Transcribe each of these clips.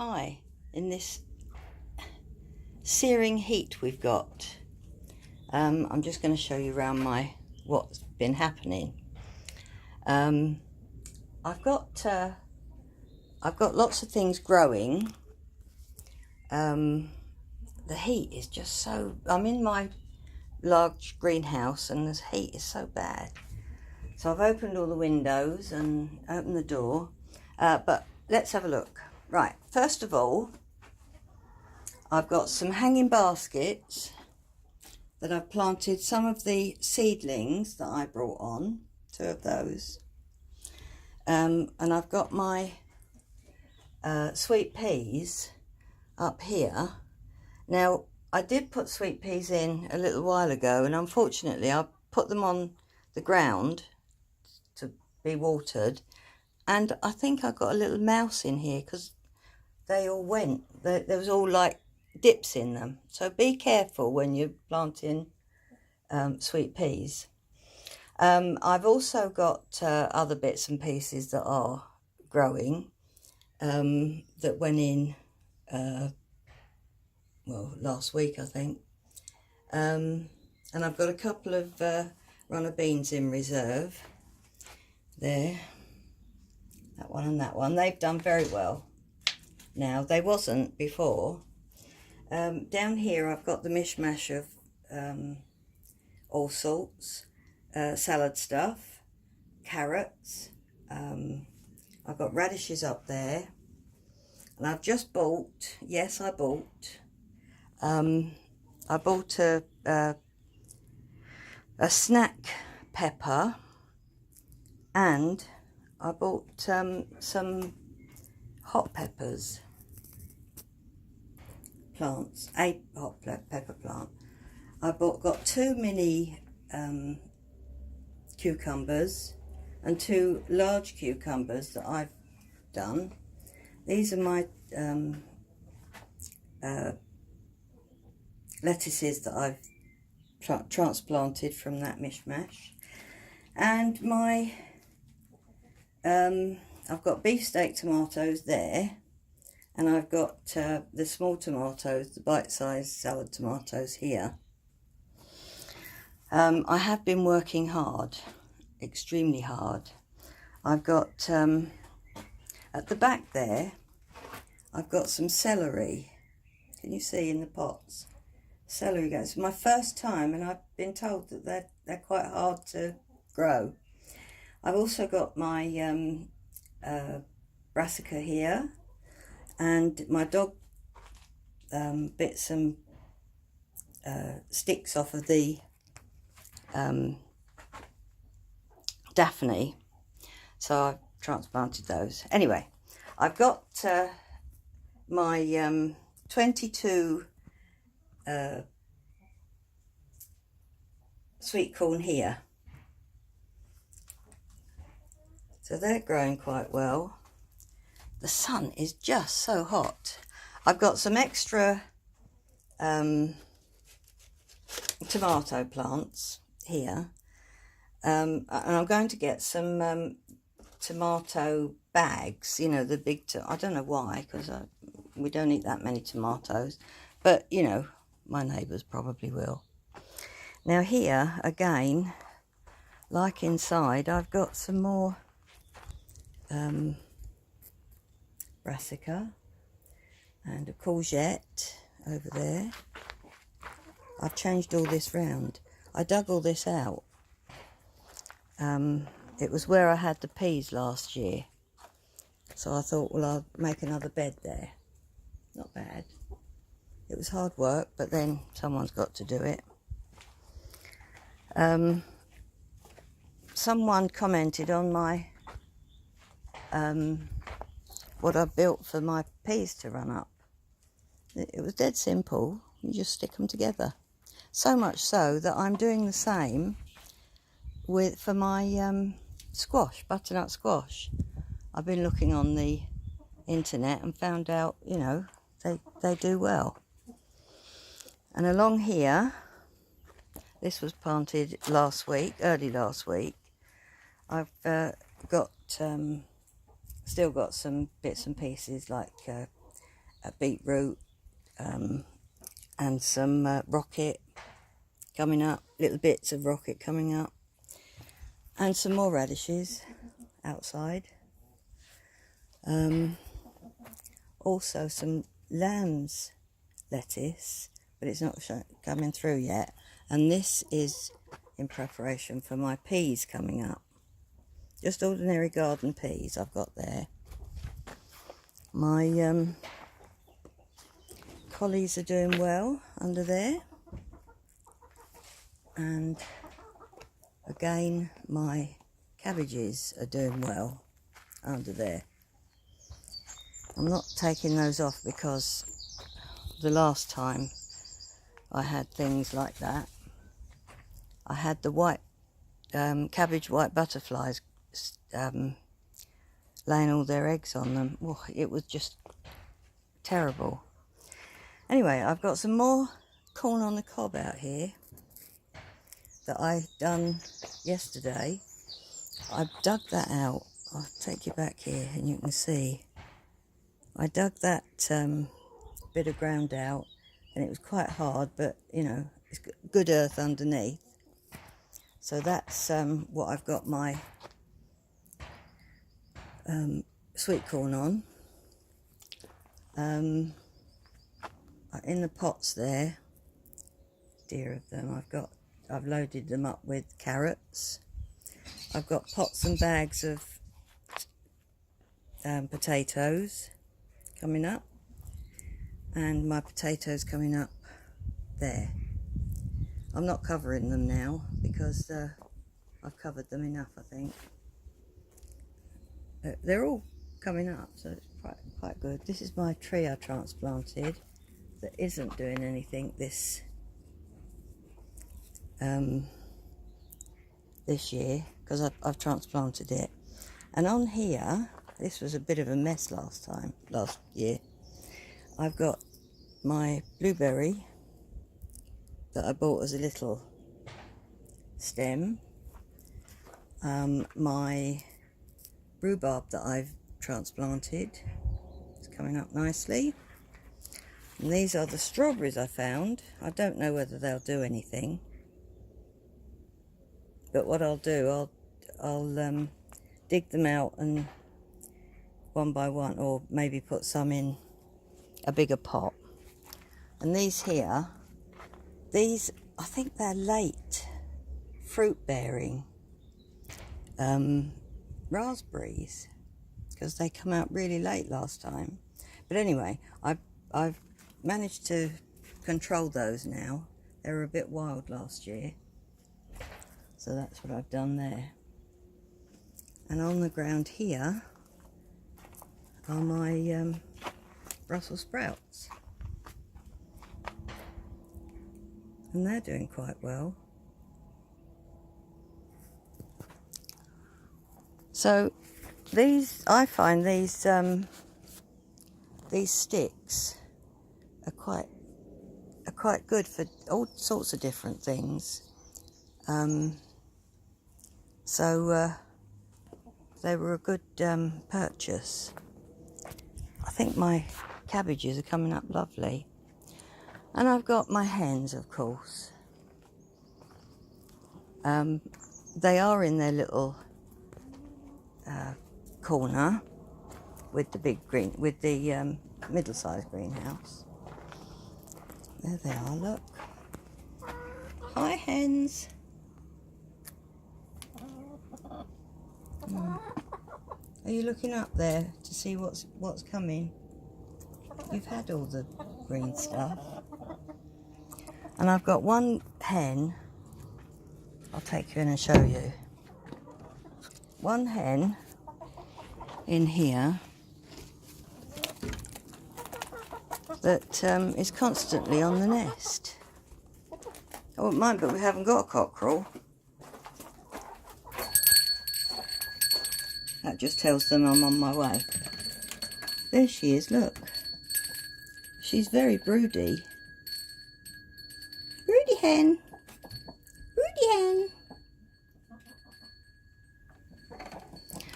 Hi, in this searing heat we've got. I'm just going to show you around what's been happening. I've got lots of things growing. The heat is just so. I'm in my large greenhouse and the heat is so bad. So I've opened all the windows and opened the door. But let's have a look. Right, first of all, I've got some hanging baskets that I've planted some of the seedlings that I brought on, 2 of those. And I've got my sweet peas up here. Now, I did put sweet peas in a little while ago, and unfortunately I put them on the ground to be watered, and I think I got a little mouse in here because they all went. There was all like dips in them, so be careful when you're planting sweet peas. I've also got other bits and pieces that are growing that went in last week, I think, and I've got a couple of runner beans in reserve there, that one and that one. They've done very well now. They wasn't before. Down here I've got the mishmash of all sorts, salad stuff, carrots, I've got radishes up there, and I've just bought, yes I bought a snack pepper, and I bought some hot peppers plants, a hot pepper plant. I've got 2 mini cucumbers and 2 large cucumbers that I've done. These are my lettuces that I've transplanted from that mishmash. And my I've got beefsteak tomatoes there, and I've got the small tomatoes, the bite-sized salad tomatoes here. I have been working hard, extremely hard. I've got at the back there, I've got some celery. Can you see in the pots? Celery goes. It's my first time, and I've been told that they're quite hard to grow. I've also got my brassica here, and my dog bit some sticks off of the Daphne, so I've transplanted those. Anyway, I've got my 22 sweet corn here, so they're growing quite well. The sun is just so hot. I've got some extra tomato plants here, and I'm going to get some tomato bags, you know, the big I don't know why, because we don't eat that many tomatoes, but you know, my neighbours probably will. Now here again, like inside, I've got some more brassica and a courgette over there. I've changed all this round. I dug all this out. It was where I had the peas last year, so I thought, well, I'll make another bed there. Not bad. It was hard work, but then someone's got to do it. Someone commented on my what I built for my peas to run up. It was dead simple. You just stick them together. So much so that I'm doing the same for my squash, butternut squash. I've been looking on the internet and found out, you know, they do well. And along here, this was planted early last week. I've got still got some bits and pieces like beetroot, and some rocket coming up, little bits of rocket coming up, and some more radishes outside. Also some lamb's lettuce, but it's not coming through yet. And this is in preparation for my peas coming up. Just ordinary garden peas I've got there. My collies are doing well under there. And again, my cabbages are doing well under there. I'm not taking those off because the last time I had things like that, I had the white cabbage white butterflies laying all their eggs on them. Oh, it was just terrible. Anyway, I've got some more corn on the cob out here that I done yesterday. I dug that out. I'll take you back here and you can see. I dug that bit of ground out, and it was quite hard, but you know, it's good earth underneath. So that's what I've got my sweet corn on. In the pots there, dear of them, I've loaded them up with carrots. I've got pots and bags of potatoes coming up, and my potatoes coming up there. I'm not covering them now because I've covered them enough, I think. They're all coming up, so it's quite good. This is my tree I transplanted that isn't doing anything this year because I've transplanted it. And on here, this was a bit of a mess last year. I've got my blueberry that I bought as a little stem, my rhubarb that I've transplanted, it's coming up nicely, and these are the strawberries I found. I don't know whether they'll do anything, but what I'll do, I'll dig them out and one by one, or maybe put some in a bigger pot. And these here, these, I think they're late fruit bearing raspberries because they come out really late last time. But anyway, I've managed to control those now. They were a bit wild last year, so that's what I've done there. And on the ground here are my Brussels sprouts, and they're doing quite well. So I find these sticks are quite good for all sorts of different things. So they were a good purchase. I think my cabbages are coming up lovely. And I've got my hens, of course. They are in their little corner with the middle-sized greenhouse. There they are, look. Hi, hens. Are you looking up there to see what's coming? You've had all the green stuff. And I've got one hen. I'll take you in and show you. One hen in here that is constantly on the nest. I wouldn't mind, but we haven't got a cockerel. That just tells them I'm on my way. There she is, look. She's very broody. Broody hen. Broody hen.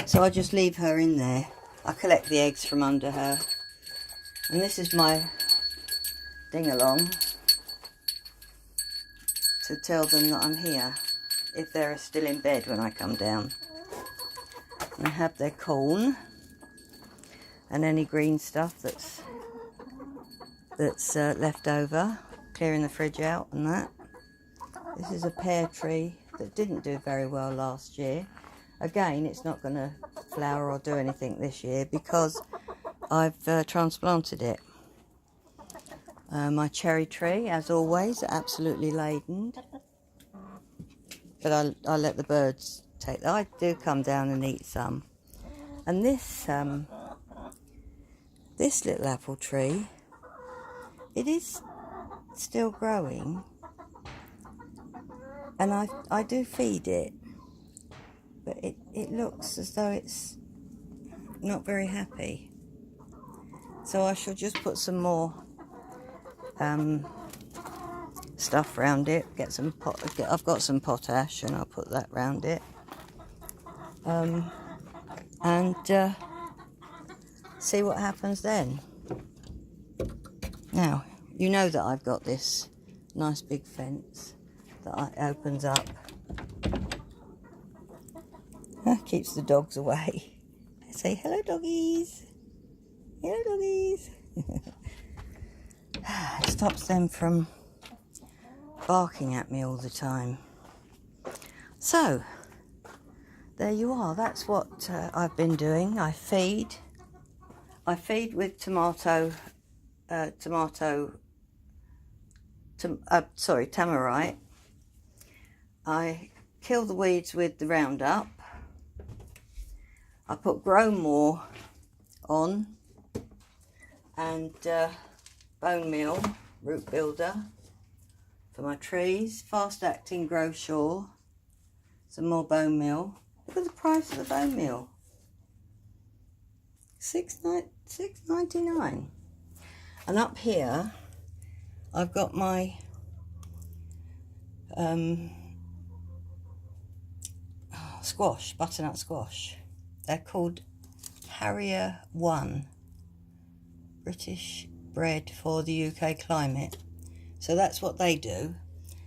So I just leave her in there. I collect the eggs from under her And this is my ding-along to tell them that I'm here if they're still in bed when I come down. And they have their corn and any green stuff that's left over, clearing the fridge out and that. This is a pear tree that didn't do very well last year. Again, it's not going to flower or do anything this year because I've transplanted it. My cherry tree, as always, absolutely laden. But I let the birds take that. I do come down and eat some. And this little apple tree, it is still growing. And I do feed it. But it looks as though it's not very happy. So I shall just put some more stuff around it. I've got some potash and I'll put that round it. And see what happens then. Now, you know that I've got this nice big fence that opens up. Keeps the dogs away. I say, hello doggies. Hello doggies. It stops them from barking at me all the time. So, there you are. That's what I've been doing. I feed with tamarite. I kill the weeds with the Roundup. I put Grow More on and bone meal, root builder for my trees. Fast acting Grow Sure. Some more bone meal. Look at the price of the bone meal. $6.99. And up here I've got my squash, butternut squash. They're called Harrier 1, British bred for the UK climate. So that's what they do.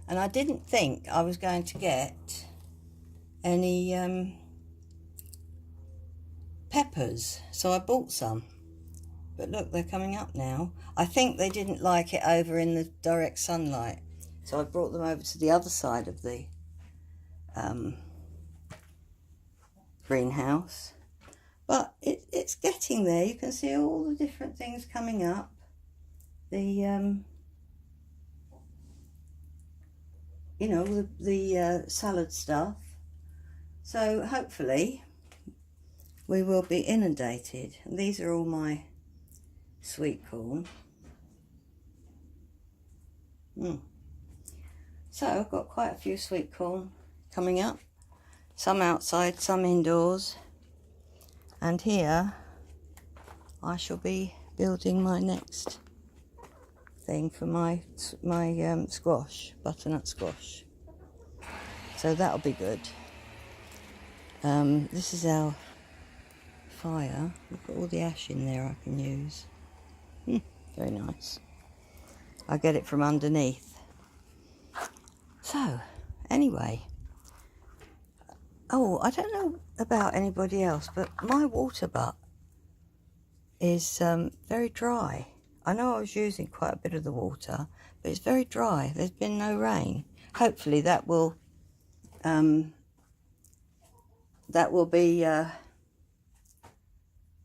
And I didn't think I was going to get any peppers, so I bought some. But look, they're coming up now. I think they didn't like it over in the direct sunlight, so I brought them over to the other side of the greenhouse. But it's getting there. You can see all the different things coming up. The the salad stuff. So hopefully we will be inundated. And these are all my sweet corn. So I've got quite a few sweet corn coming up. Some outside, some indoors. And here I shall be building my next thing for my squash, butternut squash. So that'll be good. This is our fire. Look at all the ash in there I can use. Very nice. I get it from underneath. So, anyway. Oh, I don't know about anybody else, but my water butt is very dry. I know I was using quite a bit of the water, but it's very dry. There's been no rain. Hopefully that will be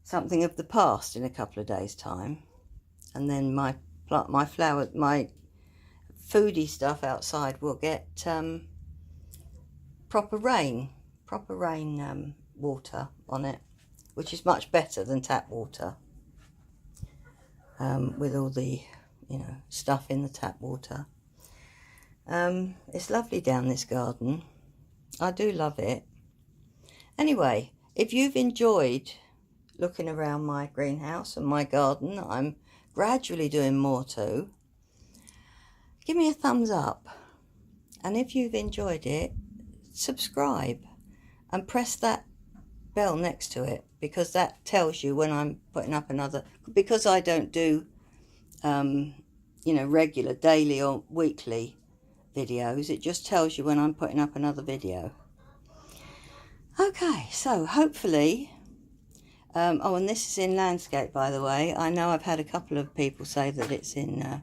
something of the past in a couple of days' time, and then my foodie stuff outside will get proper rain water on it, which is much better than tap water. With all the stuff in the tap water. It's lovely down this garden. I do love it. Anyway, if you've enjoyed looking around my greenhouse and my garden that I'm gradually doing more to, give me a thumbs up. And if you've enjoyed it, subscribe and press that bell next to it, because that tells you when I'm putting up another, because I don't do, you know, regular daily or weekly videos. It just tells you when I'm putting up another video. Okay, so hopefully, oh, and this is in landscape, by the way. I know I've had a couple of people say that it's in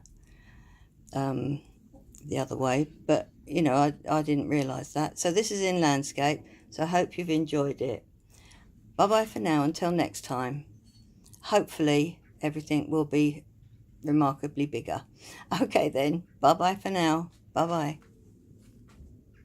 the other way, but you know, I didn't realise that. So this is in landscape, so I hope you've enjoyed it. Bye bye for now, until next time. Hopefully everything will be remarkably bigger. Okay then, bye bye for now. Bye bye.